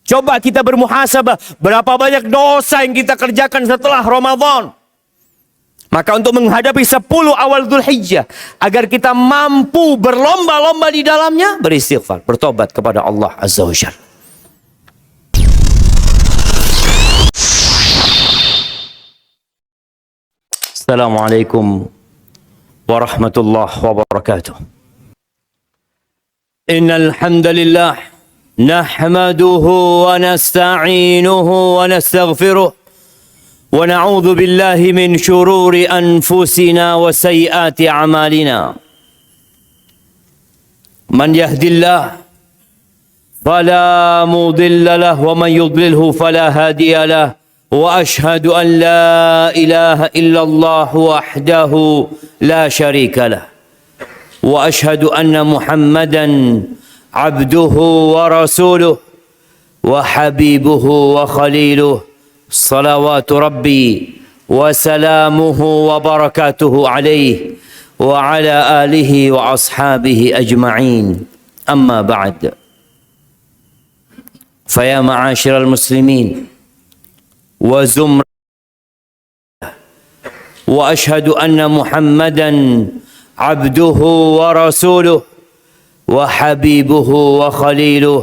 Coba kita bermuhasabah, berapa banyak dosa yang kita kerjakan setelah Ramadan. Maka untuk menghadapi 10 awal Dzulhijjah, agar kita mampu berlomba-lomba di dalamnya, beristighfar, bertobat kepada Allah Azza wa Jalla. Assalamualaikum warahmatullahi wabarakatuh. Innal hamdalillah nahmaduhu wa nasta'inuhu wa nastaghfiruh wa na'udzu billahi min shururi anfusina wa sayyiati a'malina. Man yahdillahu fala mudilla lahu wa man yudlilhu fala hadiya lahu. وأشهد أن لا إله إلا الله وحده لا شريك له وأشهد أن محمدا عبده ورسوله وحبيبه وخليله صلوات ربي وسلامه وبركاته عليه وعلى آله وأصحابه أجمعين أما بعد فيا معاشر المسلمين وزمرة وأشهد أن محمدا عبده ورسوله وحبيبه وخليله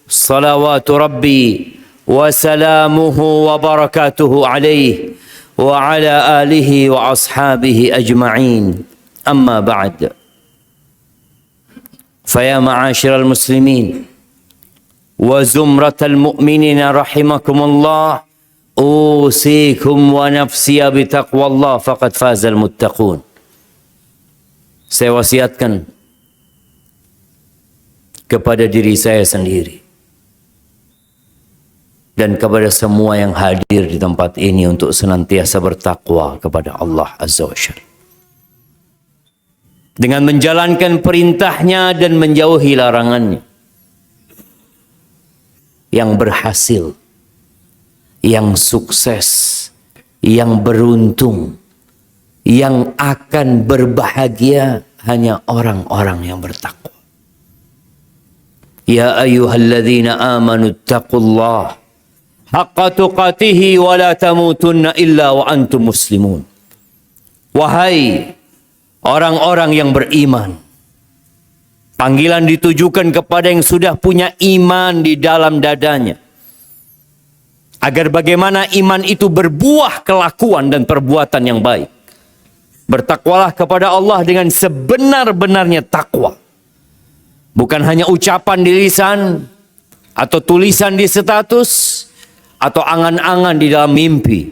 صلوات ربي وسلامه وبركاته عليه وعلى آله وأصحابه أجمعين أما بعد فيا معاشر المسلمين وزمرة المؤمنين رحمكم الله أوصيكم ونفسي بتقوى الله فقد فاز المتقون. Saya wasiatkan kepada diri saya sendiri dan kepada semua yang hadir di tempat ini untuk senantiasa bertakwa kepada Allah Azza wa Jalla dengan menjalankan perintahnya dan menjauhi larangannya. Yang berhasil, yang sukses, yang beruntung, yang akan berbahagia hanya orang-orang yang bertakwa. Ya ayyuhalladzina amanu taqullaha haqqa tuqatih wa la tamutunna illa wa antum muslimun. Wahai orang-orang yang beriman, panggilan ditujukan kepada yang sudah punya iman di dalam dadanya. Agar bagaimana iman itu berbuah kelakuan dan perbuatan yang baik. Bertakwalah kepada Allah dengan sebenar-benarnya takwa. Bukan hanya ucapan di lisan, atau tulisan di status, atau angan-angan di dalam mimpi.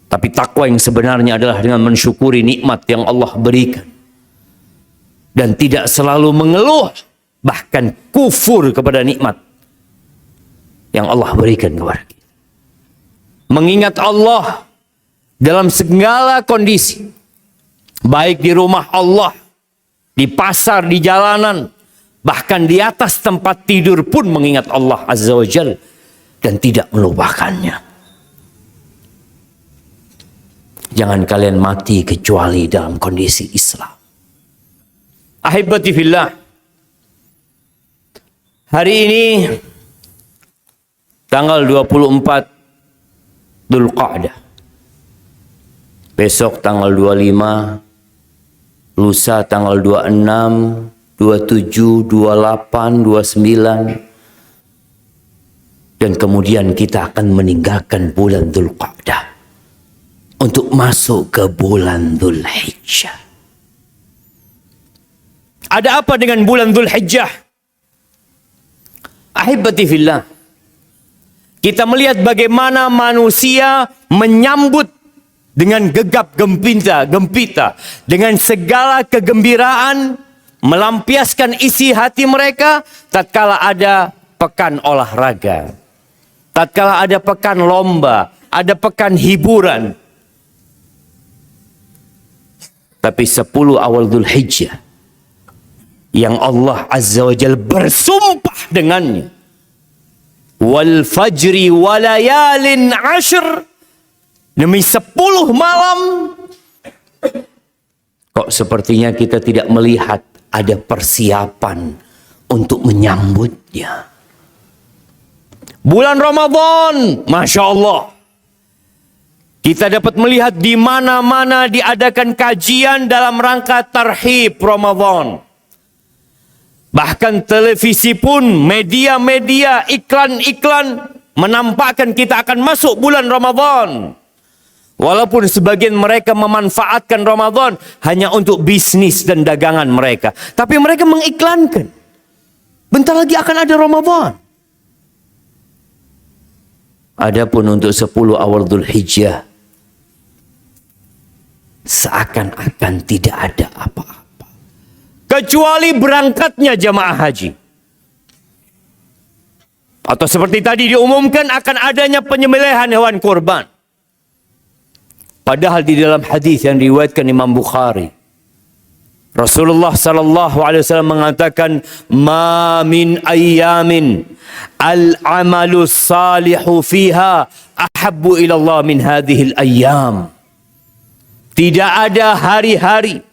Tapi takwa yang sebenarnya adalah dengan mensyukuri nikmat yang Allah berikan. Dan tidak selalu mengeluh, bahkan kufur kepada nikmat yang Allah berikan kepada kita. Mengingat Allah dalam segala kondisi, baik di rumah Allah, di pasar, di jalanan, bahkan di atas tempat tidur pun mengingat Allah Azza wa Jalla dan tidak melupakannya. Jangan kalian mati kecuali dalam kondisi Islam. Ahibati fillah, hari ini tanggal 24 Dzulqa'dah. Besok tanggal 25, lusa tanggal 26, 27, 28, 29. Dan kemudian kita akan meninggalkan bulan Dzulqa'dah untuk masuk ke bulan Dzulhijjah. Ada apa dengan bulan Dzulhijjah? Ahibati fillah, kita melihat bagaimana manusia menyambut dengan gegap gempita, dengan segala kegembiraan, melampiaskan isi hati mereka tatkala ada pekan olahraga, tatkala ada pekan lomba, ada pekan hiburan. Tapi 10 awal Dzulhijjah yang Allah Azza wa Jalla bersumpah dengannya, wal fajri walayalin ashr, demi 10 malam, kok sepertinya kita tidak melihat ada persiapan untuk menyambutnya. Bulan Ramadan, Masya Allah. Kita dapat melihat di mana-mana diadakan kajian dalam rangka tarhib Ramadan. Bahkan televisi pun, media-media, iklan-iklan menampakkan kita akan masuk bulan Ramadan. Walaupun sebagian mereka memanfaatkan Ramadan hanya untuk bisnis dan dagangan mereka. Tapi mereka mengiklankan. Bentar lagi akan ada Ramadan. Adapun untuk 10 awal Dzulhijjah, seakan-akan tidak ada apa-apa. Kecuali berangkatnya jamaah haji. Atau seperti tadi diumumkan akan adanya penyembelihan hewan kurban. Padahal di dalam hadis yang diriwayatkan Imam Bukhari, Rasulullah sallallahu alaihi wasallam mengatakan, "Ma min ayyamin al-amalu salihu fiha ahabbu ila Allah min hadhihi al-ayyam." Tidak ada hari-hari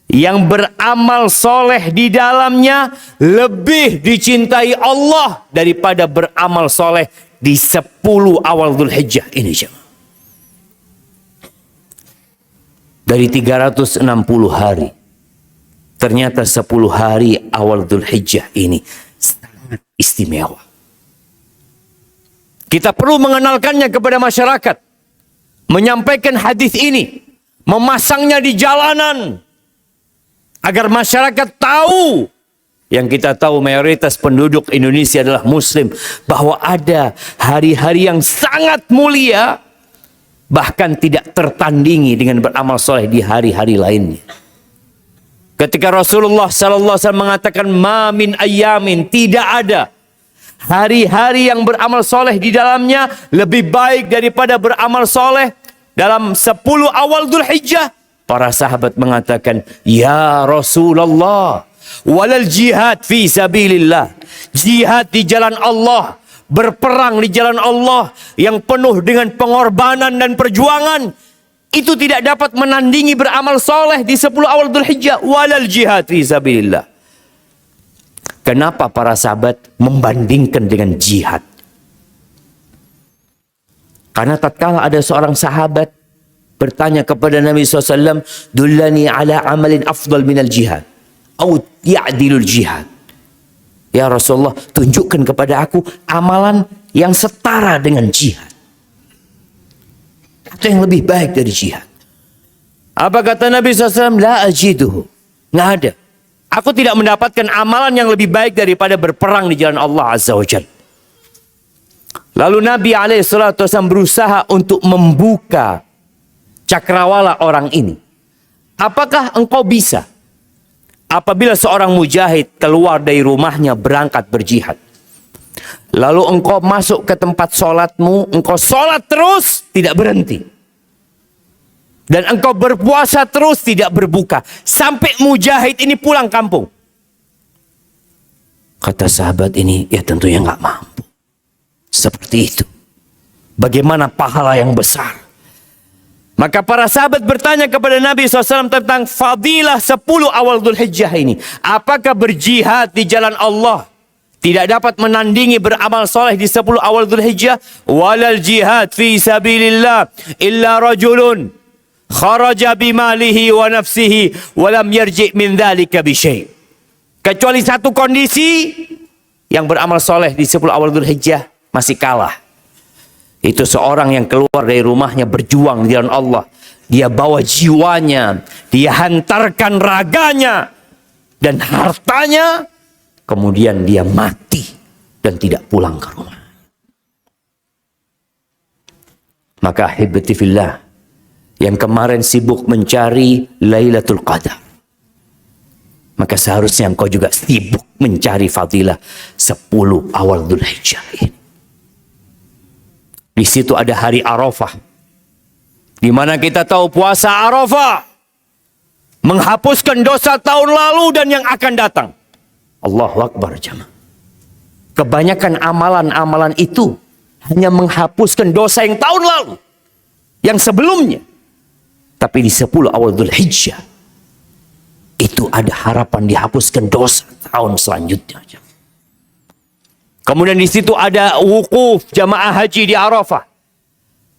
yang beramal soleh di dalamnya lebih dicintai Allah daripada beramal soleh di 10 awal Dzulhijjah ini, jemaah. Dari 360 hari, ternyata 10 hari awal Dzulhijjah ini sangat istimewa. Kita perlu mengenalkannya kepada masyarakat, menyampaikan hadis ini, memasangnya di jalanan, agar masyarakat tahu. Yang kita tahu mayoritas penduduk Indonesia adalah Muslim, bahwa ada hari-hari yang sangat mulia, bahkan tidak tertandingi dengan beramal soleh di hari-hari lainnya. Ketika Rasulullah SAW mengatakan, "Ma min ayyamin," tidak ada hari-hari yang beramal soleh di dalamnya lebih baik daripada beramal soleh dalam 10 awal Dzulhijjah. Para sahabat mengatakan, "Ya Rasulullah, walal jihad fi sabilillah." Jihad di jalan Allah, berperang di jalan Allah yang penuh dengan pengorbanan dan perjuangan, itu tidak dapat menandingi beramal soleh di 10 awal Dzulhijjah. Walal jihad fi sabilillah. Kenapa para sahabat membandingkan dengan jihad? Karena tatkala ada seorang sahabat bertanya kepada Nabi SAW, "Dullani ala amalin afdal minal jihad, au ya'dilul jihad." Ya Rasulullah, tunjukkan kepada aku amalan yang setara dengan jihad, atau yang lebih baik dari jihad. Apa kata Nabi SAW? La ajiduhu. Nggak ada. Aku tidak mendapatkan amalan yang lebih baik daripada berperang di jalan Allah Azza wa Jalla. Lalu Nabi SAW berusaha untuk membuka cakrawala orang ini. Apakah engkau bisa, apabila seorang mujahid keluar dari rumahnya berangkat berjihad, lalu engkau masuk ke tempat sholatmu, engkau sholat terus tidak berhenti, dan engkau berpuasa terus tidak berbuka, sampai mujahid ini pulang kampung? Kata sahabat ini, ya tentunya nggak mampu. Seperti itu. Bagaimana pahala yang besar? Maka para sahabat bertanya kepada Nabi SAW tentang fadilah 10 awal Dzulhijjah ini. Apakah berjihad di jalan Allah tidak dapat menandingi beramal soleh di 10 awal Dzulhijjah? Walal jihad fi sabilillah illa rajulun kharaja bimalihi wa nafsihi wa lam yarji' min dzalika bi syai'. Kecuali satu kondisi, yang beramal soleh di 10 awal Dzulhijjah masih kalah. Itu seorang yang keluar dari rumahnya berjuang di jalan Allah. Dia bawa jiwanya, dia hantarkan raganya dan hartanya, kemudian dia mati dan tidak pulang ke rumah. Maka ahibati fillah, yang kemarin sibuk mencari Lailatul Qadar, maka seharusnya engkau juga sibuk mencari fadilah 10 awal Dzulhijjah ini. Di situ ada hari Arafah, di mana kita tahu puasa Arafah menghapuskan dosa tahun lalu dan yang akan datang. Allahu Akbar, jemaah. Kebanyakan amalan-amalan itu hanya menghapuskan dosa yang tahun lalu, yang sebelumnya. Tapi di 10 awal Dzulhijjah itu ada harapan dihapuskan dosa tahun selanjutnya. Kemudian di situ ada wukuf jamaah haji di Arafah.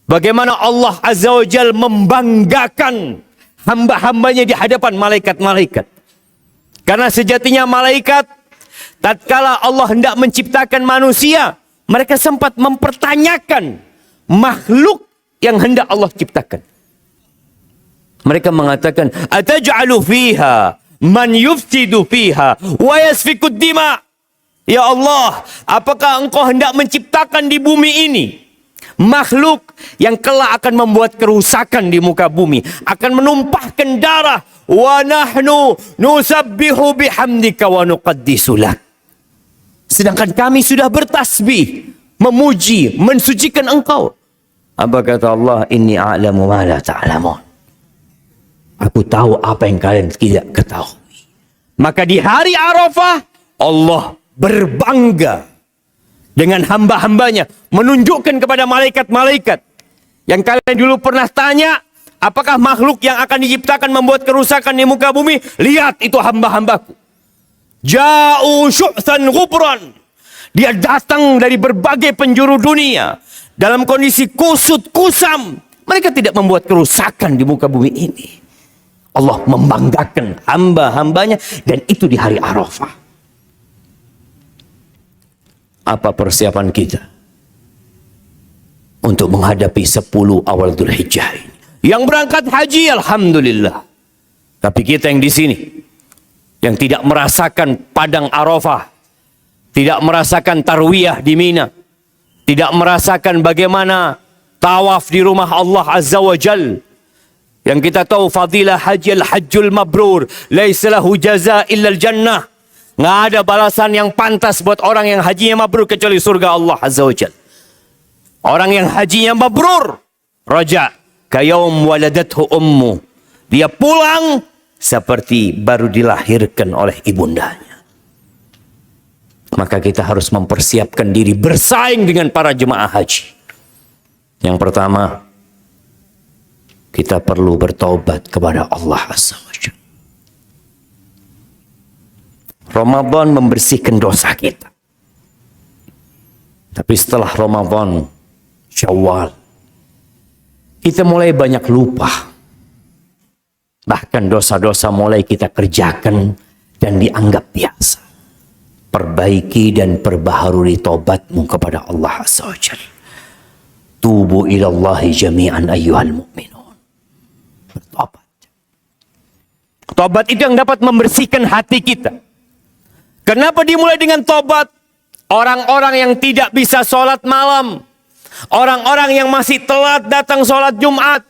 Bagaimana Allah Azza wa Jal membanggakan hamba-hambanya di hadapan malaikat-malaikat. Karena sejatinya malaikat, tatkala Allah hendak menciptakan manusia, mereka sempat mempertanyakan makhluk yang hendak Allah ciptakan. Mereka mengatakan, ataj'alu fiha man yufsidu fiha wa yasfikud dima. Ya Allah, apakah engkau hendak menciptakan di bumi ini makhluk yang kelak akan membuat kerusakan di muka bumi, akan menumpahkan darah, wa nahnu nusabbihu bihamdika wa nuqaddisu lak. Sedangkan kami sudah bertasbih, memuji, mensucikan engkau. Apa kata Allah? Inni a'lamu ma la ta'lamun. Aku tahu apa yang kalian tidak ketahui. Maka di hari Arafah, Allah berbangga dengan hamba-hambanya, menunjukkan kepada malaikat-malaikat yang kalian dulu pernah tanya, apakah makhluk yang akan diciptakan membuat kerusakan di muka bumi? Lihat, itu hamba-hambaku. Ja'u syu'than ghubran. Dia datang dari berbagai penjuru dunia dalam kondisi kusut kusam. Mereka tidak membuat kerusakan di muka bumi ini. Allah membanggakan hamba-hambanya, dan itu di hari Arafah. Apa persiapan kita untuk menghadapi 10 awal Dzulhijjah ini? Yang berangkat haji, alhamdulillah. Tapi kita yang di sini, yang tidak merasakan padang Arafah, tidak merasakan tarwiyah di Mina, tidak merasakan bagaimana tawaf di rumah Allah Azza wa Jal, yang kita tahu fadilah haji al-hajjul mabrur, laisa lahu jaza illa al-jannah. Nggak ada balasan yang pantas buat orang yang hajinya mabrur kecuali surga Allah Azza wa Jalla. Orang yang hajinya mabrur, raja kayaum waladathu ummu. Dia pulang seperti baru dilahirkan oleh ibundanya. Maka kita harus mempersiapkan diri bersaing dengan para jemaah haji. Yang pertama, kita perlu bertaubat kepada Allah Azza wa Jalla. Ramadan membersihkan dosa kita. Tapi setelah Ramadan, Syawal, kita mulai banyak lupa. Bahkan dosa-dosa mulai kita kerjakan dan dianggap biasa. Perbaiki dan perbaharui tobatmu kepada Allah Azza wa Jalla. Tubu ilallahi jami'an ayyuhal mu'minun. Bertobat. Tobat itu yang dapat membersihkan hati kita. Kenapa dimulai dengan tobat? Orang-orang yang tidak bisa sholat malam, orang-orang yang masih telat datang sholat Jumat,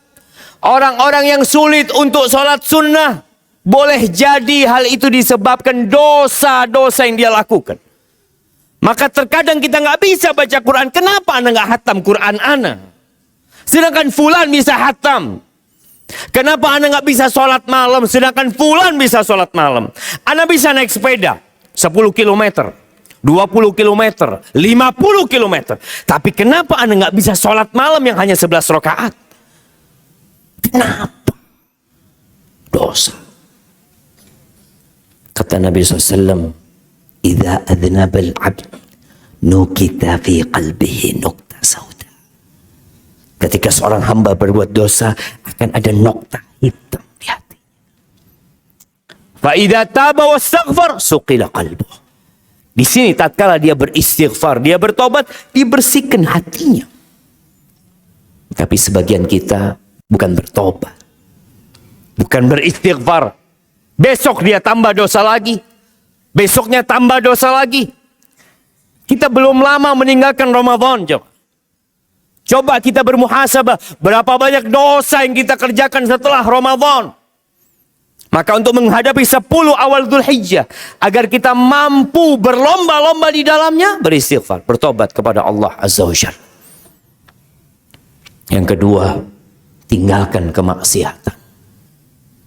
orang-orang yang sulit untuk sholat sunnah, boleh jadi hal itu disebabkan dosa-dosa yang dia lakukan. Maka terkadang kita nggak bisa baca Quran. Kenapa Anda nggak hatam Quran Anda? Sedangkan fulan bisa hatam. Kenapa Anda nggak bisa sholat malam? Sedangkan fulan bisa sholat malam. Anda bisa naik sepeda 10 km, 20 km, 50 km. Tapi kenapa Anda nggak bisa sholat malam yang hanya 11 rakaat? Kenapa? Dosa. Kata Nabi SAW, "Idza adnaba al-'abd nukita fi qalbihi nukta sauda." Ketika seorang hamba berbuat dosa, akan ada nokta hitam di hati. Fa idza taba wastaghfar suqila qalbuh. Di sini tatkala dia beristighfar, dia bertobat, dibersihkan hatinya. Tapi sebagian kita bukan bertobat, bukan beristighfar. Besok dia tambah dosa lagi. Besoknya tambah dosa lagi. Kita belum lama meninggalkan Ramadan. Coba kita bermuhasabah. Berapa banyak dosa yang kita kerjakan setelah Ramadan. Maka untuk menghadapi 10 awal Dzulhijjah, agar kita mampu berlomba-lomba di dalamnya, beristighfar, bertobat kepada Allah Azza wa Jalla. Yang kedua, tinggalkan kemaksiatan.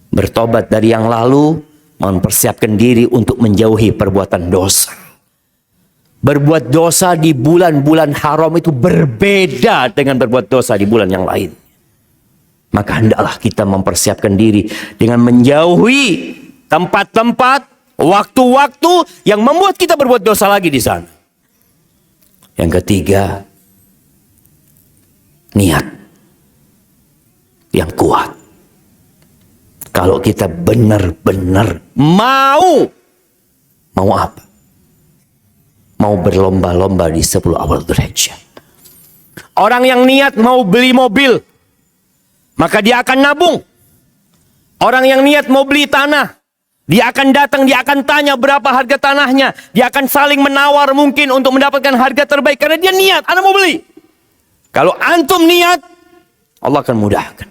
Bertobat dari yang lalu, mempersiapkan diri untuk menjauhi perbuatan dosa. Berbuat dosa di bulan-bulan haram itu berbeda dengan berbuat dosa di bulan yang lain. Maka hendaklah kita mempersiapkan diri dengan menjauhi tempat-tempat, waktu-waktu yang membuat kita berbuat dosa lagi di sana. Yang ketiga, niat yang kuat. Kalau kita benar-benar mau apa? Mau berlomba-lomba di 10 awal Dzulhijjah. Orang yang niat mau beli mobil, maka dia akan nabung. Orang yang niat mau beli tanah, dia akan datang, dia akan tanya berapa harga tanahnya. Dia akan saling menawar mungkin untuk mendapatkan harga terbaik. Karena dia niat, ana mau beli. Kalau antum niat, Allah akan mudahkan.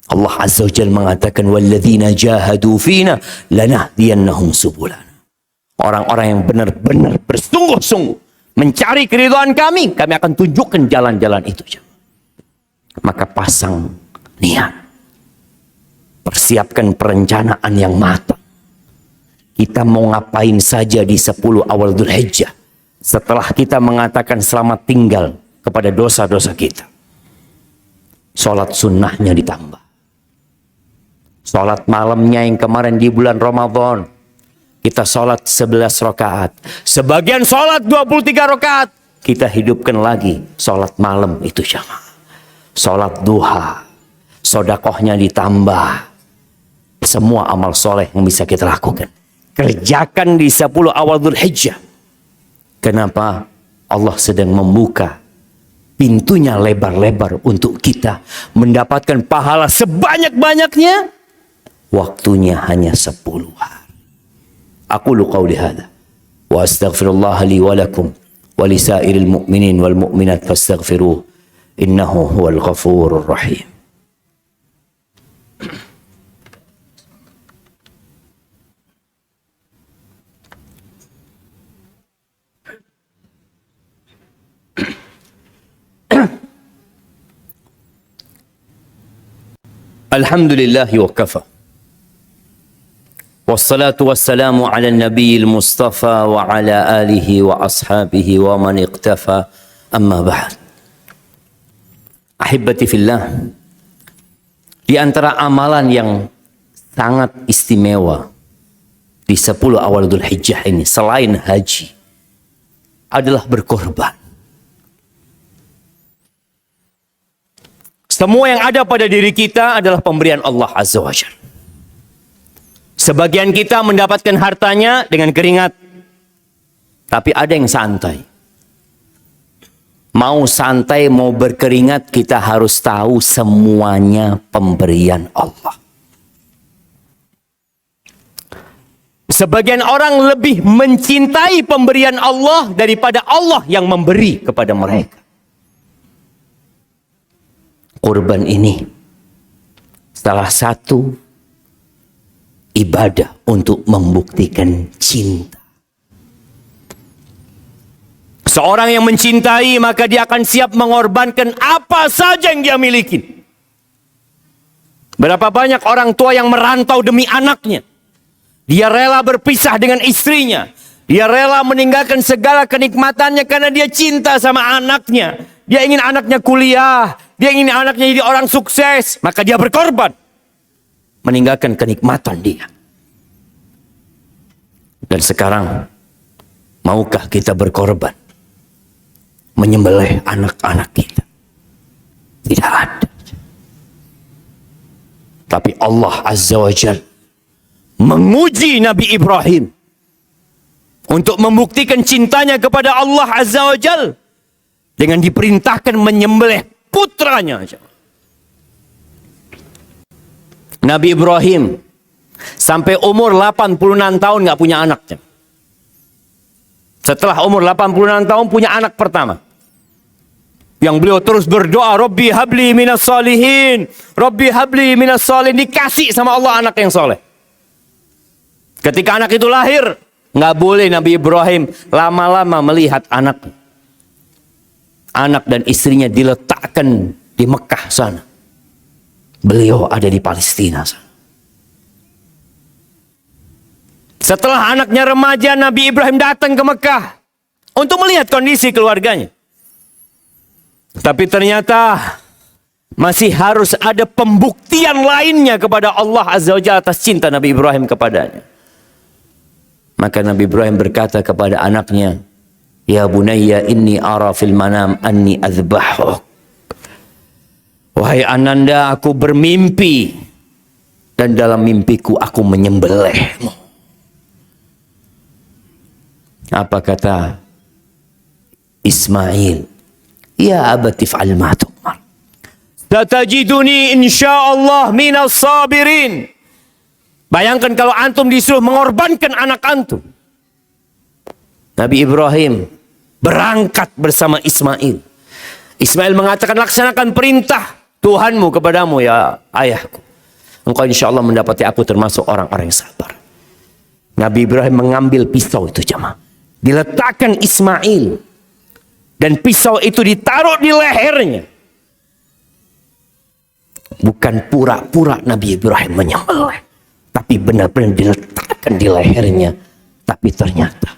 Allah Azza wa Jalla mengatakan, وَالَّذِينَ جَاهَدُوا فِينَا لَنَهْدِيَنَّهُمْ سُبُلَنَا. Orang-orang yang benar-benar bersungguh-sungguh mencari keridhaan kami akan tunjukkan jalan-jalan itu. Maka pasang niat. Persiapkan perencanaan yang matang. Kita mau ngapain saja di 10 awal Dzulhijjah. Setelah kita mengatakan selamat tinggal kepada dosa-dosa kita. Sholat sunnahnya ditambah. Sholat malamnya yang kemarin di bulan Ramadan. Kita sholat 11 rakaat. Sebagian sholat 23 rakaat. Kita hidupkan lagi sholat malam itu jamaah. Sholat duha. Sodakohnya ditambah. Semua amal soleh yang bisa kita lakukan. Kerjakan di 10 awal Dzulhijjah. Kenapa? Allah sedang membuka pintunya lebar-lebar untuk kita mendapatkan pahala sebanyak-banyaknya. Waktunya hanya 10 hari. Aqulu qawli hadha wa astaghfirullah li wa lakum wa li sairil mu'minin wal mu'minat fastaghfiruh innahu huwal ghafurur rahim. Alhamdulillah wa kafa. Wassalatu wassalamu ala nabiyil mustafa wa ala alihi wa ashabihi wa man iqtafa amma ba'd. Ahibbati fillah. Di antara amalan yang sangat istimewa di 10 awal Dzulhijjah ini selain haji adalah berkorban. Semua yang ada pada diri kita adalah pemberian Allah Azza wa Jalla. Sebagian kita mendapatkan hartanya dengan keringat. Tapi ada yang santai. Mau santai, mau berkeringat, kita harus tahu semuanya pemberian Allah. Sebagian orang lebih mencintai pemberian Allah daripada Allah yang memberi kepada mereka. Kurban ini salah satu ibadah untuk membuktikan cinta. Seorang yang mencintai maka dia akan siap mengorbankan apa saja yang dia miliki. Berapa banyak orang tua yang merantau demi anaknya. Dia rela berpisah dengan istrinya. Dia rela meninggalkan segala kenikmatannya karena dia cinta sama anaknya. Dia ingin anaknya kuliah. Dia ingin anaknya jadi orang sukses. Maka dia berkorban. Meninggalkan kenikmatan dia. Dan sekarang, maukah kita berkorban? Menyembelih anak-anak kita? Tidak ada. Tapi Allah Azza wa Jalla menguji Nabi Ibrahim. Untuk membuktikan cintanya kepada Allah Azza wa Jalla. Dengan diperintahkan menyembelih putranya. Nabi Ibrahim sampai umur 86 tahun nggak punya anaknya. Setelah umur 86 tahun punya anak pertama. Yang beliau terus berdoa, Rabbi habli minas salihin. Rabbi habli minas salihin. Dikasih sama Allah anak yang soleh. Ketika anak itu lahir, nggak boleh Nabi Ibrahim lama-lama melihat anak. Anak dan istrinya diletakkan di Mekah sana. Beliau ada di Palestina sana. Setelah anaknya remaja, Nabi Ibrahim datang ke Mekah untuk melihat kondisi keluarganya. Tapi ternyata masih harus ada pembuktian lainnya kepada Allah Azza wa Jalla atas cinta Nabi Ibrahim kepadanya. Maka Nabi Ibrahim berkata kepada anaknya, Ya bunayya inni ara fil manam anni adzbahuk. Wahai ananda, aku bermimpi dan dalam mimpiku aku menyembelihmu. Apa kata Ismail? Ya abati fa'al ma tu'mar. Satajiduni insyaallah minas sabirin. Bayangkan kalau antum disuruh mengorbankan anak antum. Nabi Ibrahim berangkat bersama Ismail. Ismail mengatakan, laksanakan perintah Tuhanmu kepadamu ya ayahku. Engkau insya Allah mendapati aku termasuk orang-orang yang sabar. Nabi Ibrahim mengambil pisau itu jemaah. Diletakkan Ismail. Dan pisau itu ditaruh di lehernya. Bukan pura-pura Nabi Ibrahim menyembelih. Tapi benar-benar diletakkan di lehernya. Tapi ternyata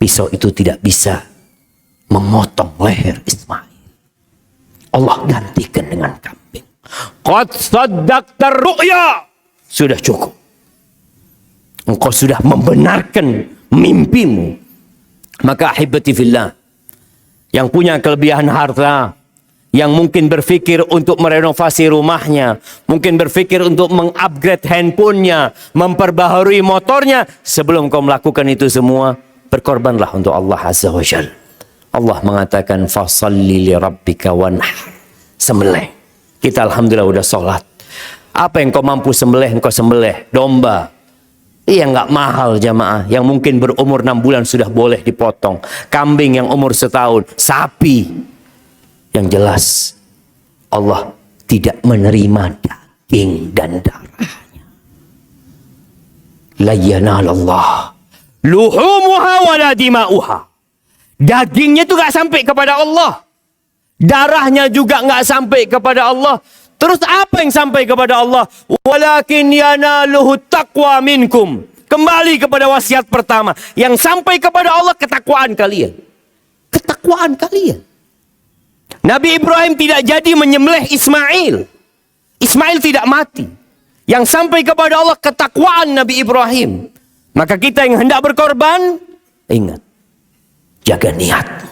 pisau itu tidak bisa memotong leher Ismail. Allah gantikan dengan kambing. Qad saddaqta ru'ya. Sudah cukup. Engkau sudah membenarkan mimpimu. Maka ahibati fillah, yang punya kelebihan harta, yang mungkin berfikir untuk merenovasi rumahnya, mungkin berfikir untuk mengupgrade handphonenya, memperbaharui motornya, sebelum kau melakukan itu semua, berkorbanlah untuk Allah Azza wa Jalla. Allah mengatakan fasalli li rabbika wanhar. Sembelih. Kita alhamdulillah udah sholat. Apa yang kau mampu sembelih, engkau sembelih. Domba. Iya nggak mahal jamaah. Yang mungkin berumur 6 bulan sudah boleh dipotong. Kambing yang umur setahun. Sapi. Yang jelas Allah tidak menerima daging dan darahnya. La yanalallah luhumuha wala dima'uha. Dagingnya itu gak sampai kepada Allah. Darahnya juga gak sampai kepada Allah. Terus apa yang sampai kepada Allah? Walakin yanaluhu taqwa minkum. Kembali kepada wasiat pertama. Yang sampai kepada Allah ketakwaan kalian. Ketakwaan kalian. Nabi Ibrahim tidak jadi menyembelih Ismail. Ismail tidak mati. Yang sampai kepada Allah ketakwaan Nabi Ibrahim. Maka kita yang hendak berkorban, ingat. Jaga niatmu.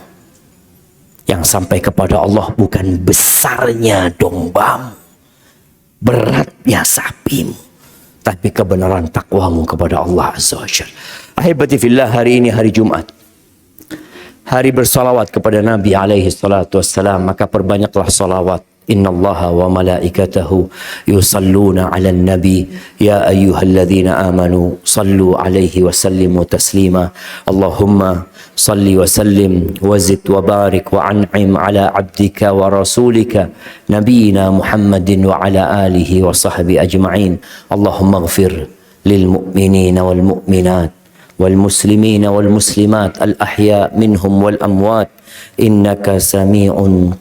Yang sampai kepada Allah bukan besarnya dombamu, beratnya sapimu, tapi kebenaran takwamu kepada Allah Azza wa Jalla. Ahibati fillah, hari ini hari Jumat. Hari bersalawat kepada Nabi alaihi salatu wassalam. Maka perbanyaklah salawat. Inna allaha wa malaikatahu yusalluna ala nabi ya ayyuhalladzina amanu sallu alaihi wa sallimu taslima. Allahumma salli wa sallim wa zid wa barik wa an'im ala abdika wa rasulika nabiyina Muhammadin wa ala alihi wa sahbihi ajma'in. Allahumma ighfir lil mu'minina wal mu'minat wal muslimina wal muslimat al ahya minhum wal amwat. إنك سميع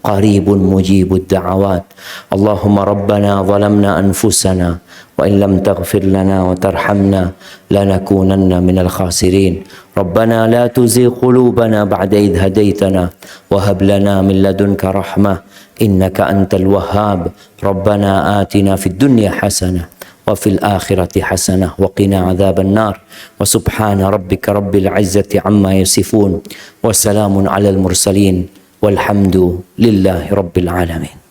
قريب مجيب الدعوات. اللهم ربنا ظلمنا أنفسنا وإن لم تغفر لنا وترحمنا لنكونن من الخاسرين. ربنا لا تزغ قلوبنا بعد إذ هديتنا وهب لنا من لدنك رحمة إنك أنت الوهاب. ربنا آتنا في الدنيا حسنة وفي الآخرة حسنة وقنا عذاب النار. وسبحان ربك رب العزة عما يصفون وسلام على المرسلين والحمد لله رب العالمين.